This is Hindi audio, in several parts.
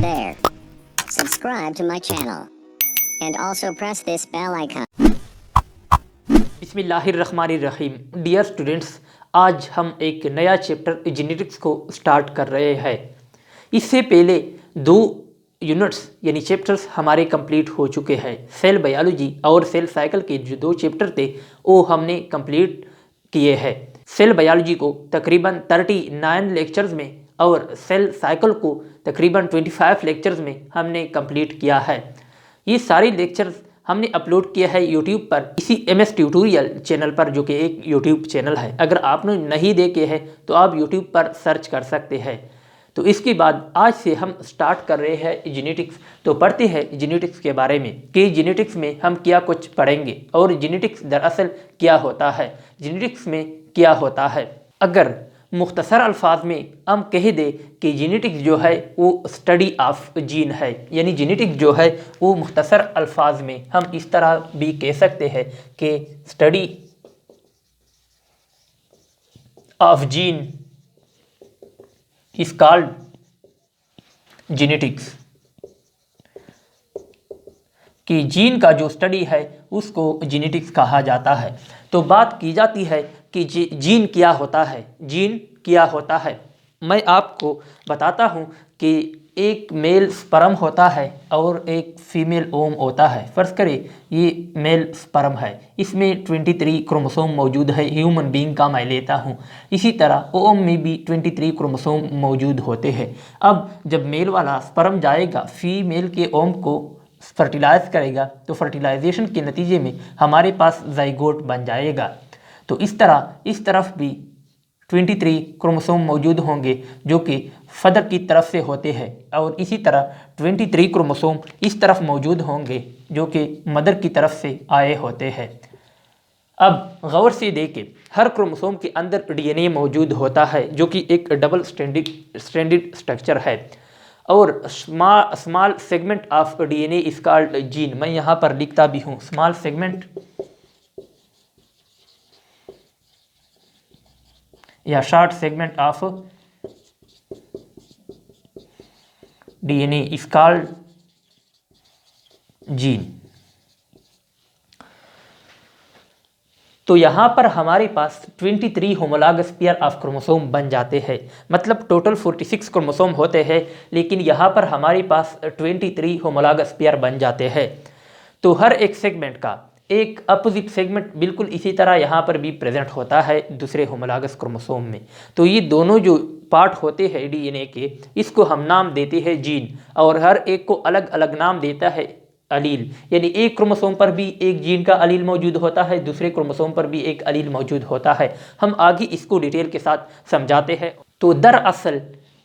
there. Subscribe to my channel and also press this bell icon. बिस्मिल्लाहिर्रहमानिर्रहीम। डियर स्टूडेंट्स, आज हम एक नया चैप्टर जेनेटिक्स को स्टार्ट कर रहे हैं। इससे पहले दो यूनिट्स यानी चैप्टर्स हमारे कंप्लीट हो चुके हैं। सेल बायोलॉजी और सेल साइकिल के जो दो चैप्टर थे वो हमने कंप्लीट किए हैं। सेल बायोलॉजी को तकरीबन 39 लेक्चर्स में और सेल साइकिल को तकरीबन 25 लेक्चर्स में हमने कंप्लीट किया है। ये सारे लेक्चर्स हमने अपलोड किया है यूट्यूब पर, इसी MS ट्यूटोरियल चैनल पर, जो कि एक यूट्यूब चैनल है। अगर आपने नहीं देखे हैं तो आप यूट्यूब पर सर्च कर सकते हैं। तो इसके बाद आज से हम स्टार्ट कर रहे हैं जेनेटिक्स। तो पढ़ते हैं जेनेटिक्स के बारे में कि जेनेटिक्स में हम क्या कुछ पढ़ेंगे और जेनेटिक्स दरअसल क्या होता है, जेनेटिक्स में क्या होता है। अगर मुख्तसर अल्फाज में हम कह दें कि जेनेटिक्स जो है वो स्टडी ऑफ जीन है, यानी जेनेटिक्स जो है वो मुख्तसर अल्फाज में हम इस तरह भी कह सकते हैं कि study of gene is called genetics. कि जीन का जो स्टडी है उसको जेनेटिक्स कहा जाता है। तो बात की जाती है कि जीन क्या होता है, जीन क्या होता है। मैं आपको बताता हूँ कि एक मेल स्पर्म होता है और एक फीमेल ओम होता है। फर्ज करें ये मेल स्पर्म है, इसमें 23 क्रोमोसोम मौजूद है। ह्यूमन बीइंग का मैं लेता हूँ। इसी तरह ओम में भी 23 क्रोमोसोम मौजूद होते हैं। अब जब मेल वाला स्पर्म जाएगा फीमेल के ओम को फर्टिलाइज करेगा तो फर्टिलाइजेशन के नतीजे में हमारे पास जाइगोट बन जाएगा। तो इस तरफ भी 23 क्रोमोसोम मौजूद होंगे जो कि फादर की तरफ से होते हैं, और इसी तरह 23 क्रोमोसोम इस तरफ मौजूद होंगे जो कि मदर की तरफ से आए होते हैं। अब गौर से देखें, हर क्रोमोसोम के अंदर DNA मौजूद होता है जो कि एक डबल स्ट्रैंडेड स्ट्रक्चर है, और small segment of DNA is called gene. मैं यहाँ पर लिखता भी हूँ, स्मॉल सेगमेंट या short segment of DNA is called gene. तो यहाँ पर हमारे पास 23 होमोलॉगस पेयर ऑफ क्रोमोसोम बन जाते हैं। मतलब टोटल 46 क्रोमोसोम होते हैं, लेकिन यहाँ पर हमारे पास 23 होमोलॉगस पेयर बन जाते हैं। तो हर एक सेगमेंट का एक अपोजिट सेगमेंट बिल्कुल इसी तरह यहाँ पर भी प्रेजेंट होता है दूसरे होमोलॉगस क्रोमोसोम में। तो ये दोनों जो पार्ट होते हैं DNA के, इसको हम नाम देते हैं जीन, और हर एक को अलग अलग नाम देता है अलील। यानी एक क्रोमोसोम पर भी एक जीन का अलील मौजूद होता है, दूसरे क्रोमोसोम पर भी एक अलील मौजूद होता है। हम आगे इसको डिटेल के साथ समझाते हैं। तो दरअसल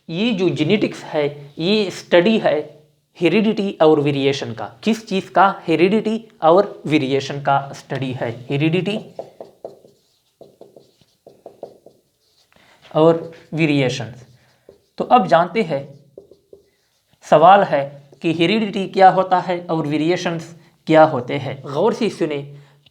ये जो जेनेटिक्स है ये स्टडी है हेरिडिटी और वेरिएशन का। किस चीज़ का? हेरिडिटी और वेरिएशन का स्टडी है। हेरिडिटी और वेरिएशन। तो अब जानते हैं, सवाल है कि हेरिडिटी क्या होता है और वेरिएशंस क्या होते हैं। गौर से सुने।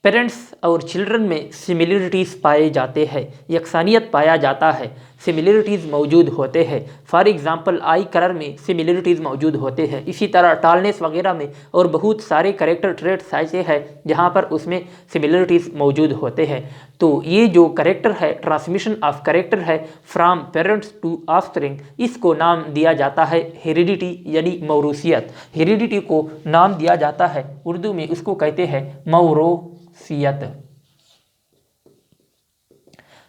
पेरेंट्स और चिल्ड्रन में सिमिलरिटीज़ पाए जाते हैं, यकसानियत पाया जाता है, सिमिलरिटीज़ मौजूद होते हैं। फॉर एग्जांपल आई कलर में सिमिलरिटीज़ मौजूद होते हैं। इसी तरह टॉलनेस वगैरह में और बहुत सारे करेक्टर ट्रेट्स ऐसे हैं जहाँ पर उसमें सिमिलरिटीज़ मौजूद होते हैं। तो ये जो करेक्टर है, ट्रांसमिशन ऑफ करेक्टर है फ्रॉम पेरेंट्स टू ऑफस्प्रिंग, इसको नाम दिया जाता है हेरिडिटी यानी मौरूसियत। हेरिडिटी को नाम दिया जाता है, उर्दू में उसको कहते हैं मौरूसियत।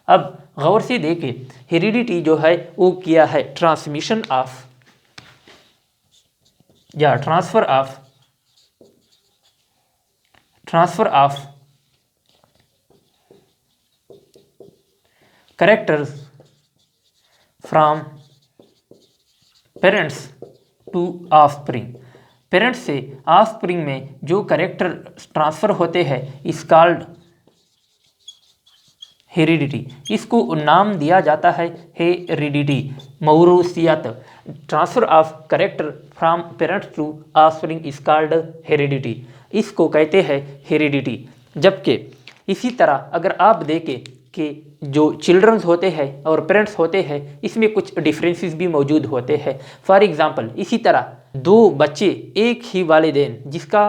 अब गौर से देखें, हेरिडिटी जो है वो किया है ट्रांसमिशन ऑफ या transfer of characters from parents to offspring. Parents से ऑफस्प्रिंग में जो कैरेक्टर ट्रांसफर होते हैं इस कॉल्ड हेरिडिटी। इसको नाम दिया जाता है हेरिडिटी, मौरूसियत। Transfer of character from parents to offspring is called heredity, इसको कहते हैं हेरिडिटी। जबकि इसी तरह अगर आप देखें कि जो चिल्ड्रंस होते हैं और पेरेंट्स होते हैं इसमें कुछ डिफरेंसेस भी मौजूद होते हैं। फॉर एग्जांपल इसी तरह दो बच्चे एक ही वालिदैन जिसका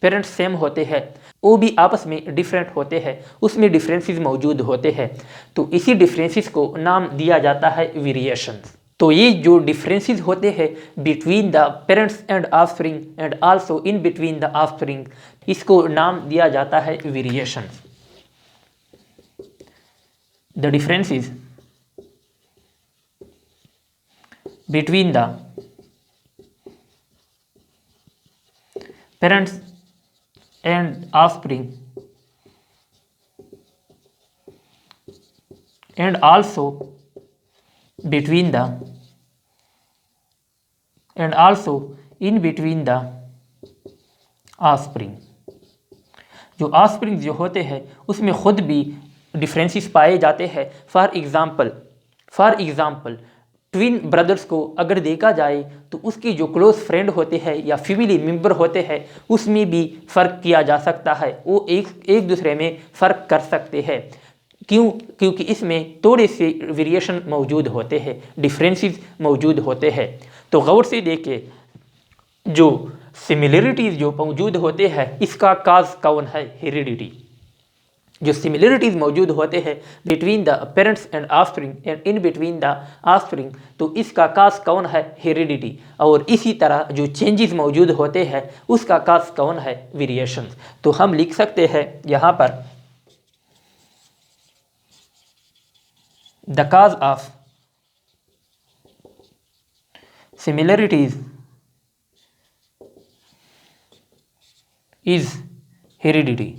पेरेंट्स सेम होते हैं वो भी आपस में डिफरेंट होते हैं, उसमें डिफरेंसेस मौजूद होते हैं, तो इसी डिफरेंसेस को नाम दिया जाता है वेरिएशंस। तो ये जो डिफरेंसेस होते हैं between the parents and offspring and also in between the offspring, इसको नाम दिया जाता है variations. The differences between the parents and offspring and also between the and also in between the offspring। जो ऑफस्प्रिंग जो होते हैं उसमें खुद भी डिफरेंसेस पाए जाते हैं। फॉर एग्ज़ाम्पल ट्विन ब्रदर्स को अगर देखा जाए तो उसके जो क्लोज फ्रेंड होते हैं या फैमिली मेंबर होते हैं उसमें भी फ़र्क किया जा सकता है, वो एक दूसरे में फ़र्क कर सकते हैं। क्योंकि इसमें थोड़े से वेरिएशन मौजूद होते हैं, डिफरेंसेस मौजूद होते हैं। तो गौर से देखें, जो सिमिलरिटीज़ जो मौजूद होते हैं इसका काज कौन है? हेरिडिटी। जो सिमिलरिटीज़ मौजूद होते हैं between the parents and offspring and in between the offspring, तो इसका काज कौन है? हेरिडिटी। और इसी तरह जो चेंजेस मौजूद होते हैं उसका काज कौन है? वेरिएशन। तो हम लिख सकते हैं यहाँ पर the cause of similarities is heredity.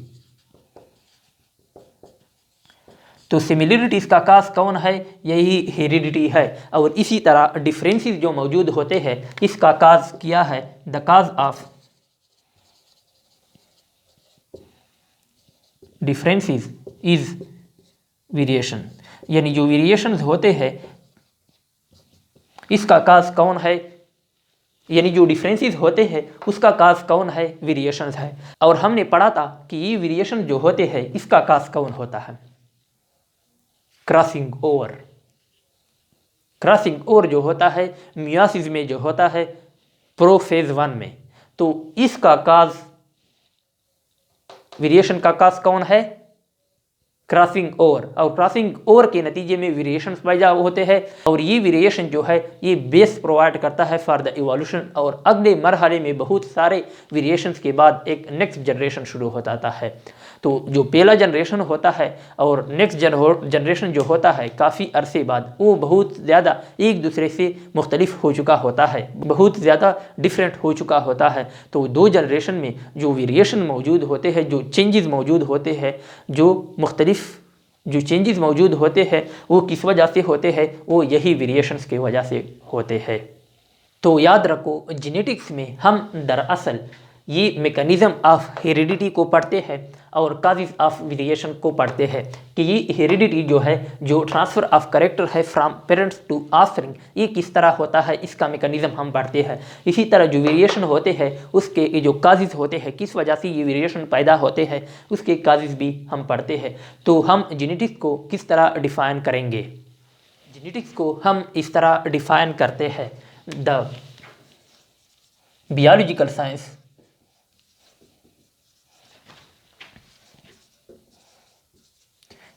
तो सिमिलरिटीज़ का काज कौन है? यही हेरिडिटी है। और इसी तरह डिफरेंसेस जो मौजूद होते हैं इसका काज क्या है? The cause of differences is variation. यानी जो वेरिएशंस होते हैं इसका काज कौन है? यानी जो डिफरेंसेस होते हैं उसका काज कौन है? वेरिएशंस है। और हमने पढ़ा था कि ये वेरिएशन जो होते हैं इसका काज कौन होता है? Crossing over. क्रॉसिंग ओवर जो होता है मियोसिस में जो होता है प्रोफेज 1 में, तो इसका काज वेरिएशन का काज कौन है? Crossing over. और क्रॉसिंग ओवर के नतीजे में वेरिएशंस पैदा होते हैं और ये वेरिएशन जो है ये बेस प्रोवाइड करता है फॉर द इवोल्यूशन। और अगले मरहले में बहुत सारे वेरिएशंस के बाद एक नेक्स्ट जनरेशन शुरू हो जाता है। तो जो पहला जनरेशन होता है और नेक्स्ट जनरेशन जो होता है काफ़ी अरसे बाद वो बहुत ज़्यादा एक दूसरे से मुख्तलिफ हो चुका होता है, बहुत ज़्यादा डिफरेंट हो चुका होता है। तो दो जनरेशन में जो वेरिएशन मौजूद होते हैं, जो चेंजेस मौजूद होते हैं, जो मुख्तलिफ जो चेंजेस मौजूद होते हैं वो किस वजह से होते हैं? वो यही वेरिएशंस की वजह से होते हैं। तो याद रखो, जेनेटिक्स में हम दरअसल ये मैकेनिज्म ऑफ हेरिडिटी को पढ़ते हैं और काजेस ऑफ वेरिएशन को पढ़ते हैं कि ये हेरिडिटी जो है, जो ट्रांसफ़र ऑफ कैरेक्टर है फ्रॉम पेरेंट्स टू ऑफस्प्रिंग, ये किस तरह होता है इसका मैकेनिज्म हम पढ़ते हैं। इसी तरह जो वेरिएशन होते हैं उसके ये जो काजेस होते हैं, किस वजह से ये वेरिएशन पैदा होते हैं, उसके काजेस भी हम पढ़ते हैं। तो हम जेनेटिक्स को किस तरह डिफ़ाइन करेंगे? जेनेटिक्स को हम इस तरह डिफ़ाइन करते हैं, the biological science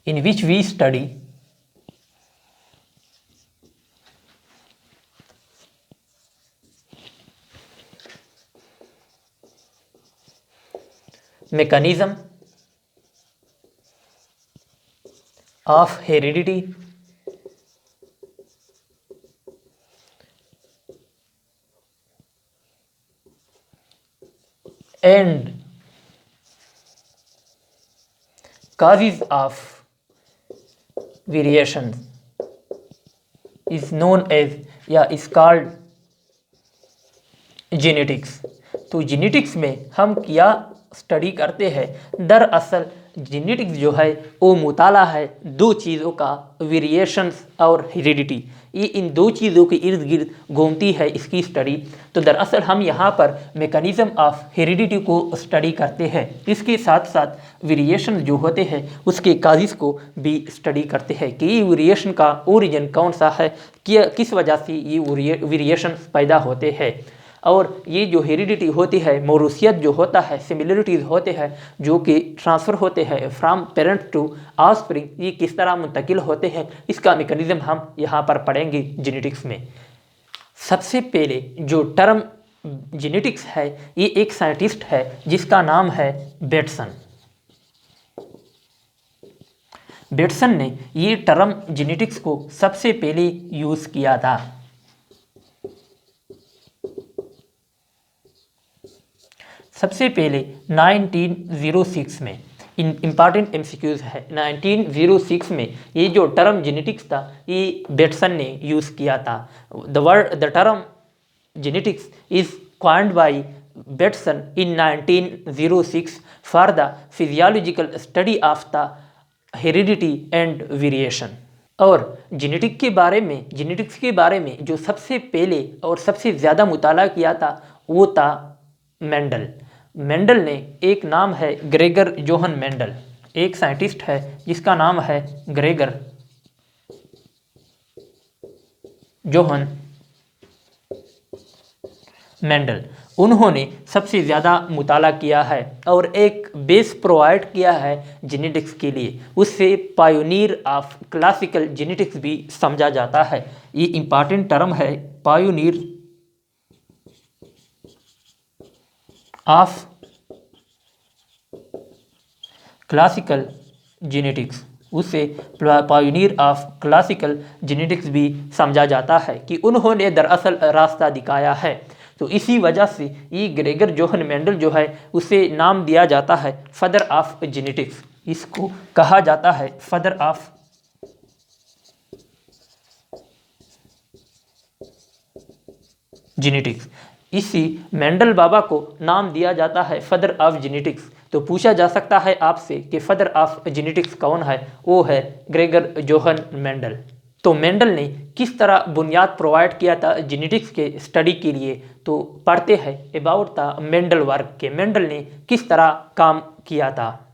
in which we study mechanism of heredity and causes of variation is known as या is called जेनेटिक्स। तो जेनेटिक्स में हम क्या स्टडी करते हैं? दरअसल जेनेटिक्स जो है वो मुताला है दो चीज़ों का, वेरिएशंस और हेरिडिटी। ये इन दो चीज़ों के इर्द गिर्द घूमती है इसकी स्टडी। तो दरअसल हम यहाँ पर मैकेनिज्म ऑफ हेरिडिटी को स्टडी करते हैं, इसके साथ साथ वेरिएशन जो होते हैं उसके काजिस को भी स्टडी करते हैं कि ये वेरिएशन का ओरिजिन कौन सा है, किस वजह से ये वेरिएशन पैदा होते हैं। और ये जो हेरिडिटी होती है, मौरूसियत जो होता है, सिमिलरिटीज़ होते हैं जो कि ट्रांसफ़र होते हैं फ्रॉम पेरेंट टू ऑफस्प्रिंग, ये किस तरह मुंतकिल होते हैं, इसका मैकेनिज्म हम यहाँ पर पढ़ेंगे जेनेटिक्स में। सबसे पहले जो टर्म जेनेटिक्स है, ये एक साइंटिस्ट है जिसका नाम है बेटसन। बेटसन ने ये टर्म जेनेटिक्स को सबसे पहले यूज़ किया था। सबसे पहले 1906 में, इम्पॉर्टेंट एमसीक्यूज है, 1906 में ये जो टर्म जेनेटिक्स था ये बेटसन ने यूज़ किया था। The term genetics is coined by Bateson in 1906 for the physiological study of the heredity and variation। और जेनेटिक्स के बारे में जो सबसे पहले और सबसे ज़्यादा मुताला किया था वो था मेंडल। मेंडल ने, एक नाम है ग्रेगर जोहन मेंडल, एक साइंटिस्ट है जिसका नाम है ग्रेगर जोहन मेंडल। उन्होंने सबसे ज़्यादा मुताला किया है और एक बेस प्रोवाइड किया है जेनेटिक्स के लिए। उससे पायोनियर ऑफ क्लासिकल जेनेटिक्स भी समझा जाता है। ये इम्पॉर्टेंट टर्म है, पायोनियर ऑफ क्लासिकल जेनेटिक्स, उसे पायोनियर ऑफ क्लासिकल जेनेटिक्स भी समझा जाता है कि उन्होंने दरअसल रास्ता दिखाया है। तो इसी वजह से ये ग्रेगर जोहन मेंडल जो है उसे नाम दिया जाता है फादर ऑफ जेनेटिक्स। इसको कहा जाता है फादर ऑफ जेनेटिक्स। इसी मेंडल बाबा को नाम दिया जाता है फादर ऑफ जेनेटिक्स। तो पूछा जा सकता है आपसे कि फादर ऑफ जेनेटिक्स कौन है, वो है ग्रेगर जोहन मेंडल। तो मेंडल ने किस तरह बुनियाद प्रोवाइड किया था जेनेटिक्स के स्टडी के लिए, तो पढ़ते हैं अबाउट द मेंडल वर्क के मेंडल ने किस तरह काम किया था।